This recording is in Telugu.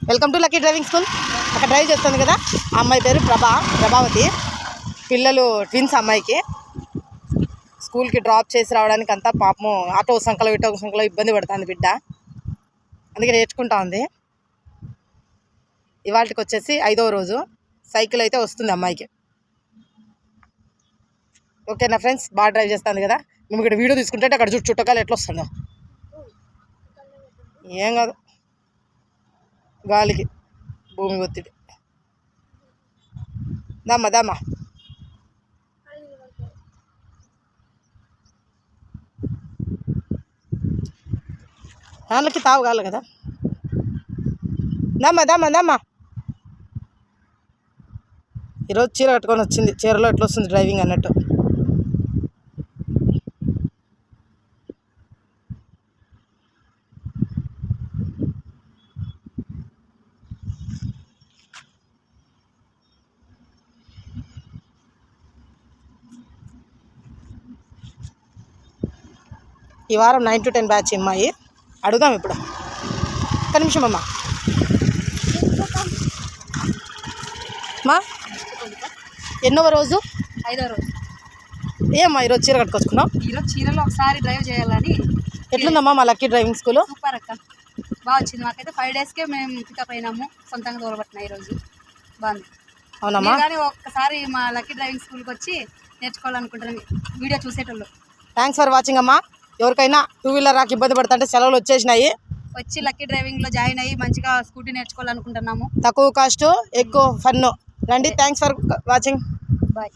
Welcome to lucky driving school. అక్కడ డ్రైవ్ చేస్తుంది కదా, ఆ అమ్మాయి పేరు ప్రభావతి. పిల్లలు ట్విన్స్. అమ్మాయికి స్కూల్కి డ్రాప్ చేసి రావడానికి అంతా పాపము ఆటో సంఖలో ఇబ్బంది పడుతుంది బిడ్డ, అందుకే నేర్చుకుంటా ఉంది. ఇవాళకి వచ్చేసి 5వ రోజు. సైకిల్ అయితే వస్తుంది అమ్మాయికి. ఓకేనా ఫ్రెండ్స్, బాగా డ్రైవ్ చేస్తుంది కదా. మేము ఇక్కడ వీడియో తీసుకుంటే అక్కడ చుట్టకాలు ఎట్లా వస్తుందో ఏం కాదు, గాలికి భూమి ఒత్తిడి. దామా దాంట్లోకి తావగాలి కదా. దామా ఈరోజు చీర కట్టుకొని వచ్చింది. చీరలో ఎట్లా వస్తుంది డ్రైవింగ్ అన్నట్టు. ఈ వారం 9 to 10 బ్యాచ్ అమ్మాయి. అడుగుదాం ఇప్పుడు. ఒక్క నిమిషం అమ్మా. ఎన్నోవ రోజు? 5వ రోజు. ఏమ్మా ఈరోజు చీర కట్టుకొచ్చుకున్నావు? ఈరోజు చీరలో ఒకసారి డ్రైవ్ చేయాలని. ఎట్లుందమ్మా మా లక్కీ డ్రైవింగ్ స్కూల్? సూపర్ అక్క, బాగా వచ్చింది. మాకైతే 5 డేస్కే మేము పికప్ అయినాము. సొంతంగా తోలబట్టినా ఈరోజు బాగుంది. అవునమ్మా, కానీ ఒక్కసారి మా లక్కీ డ్రైవింగ్ స్కూల్కి వచ్చి నేర్చుకోవాలనుకుంటున్నాను, వీడియో చూసేటోళ్ళు. థ్యాంక్స్ ఫర్ వాచింగ్ అమ్మా. ఎవరికైనా 2 వీలర్ రాక ఇబ్బంది పడుతుంటే సెలవులు వచ్చేసినాయి, వచ్చి లక్కీ డ్రైవింగ్లో జాయిన్ అయ్యి మంచిగా స్కూటీ నేర్చుకోవాలనుకుంటున్నాము. తక్కువ కాస్ట్ ఎక్కువ ఫన్. రండి. Thanks for watching. బాయ్.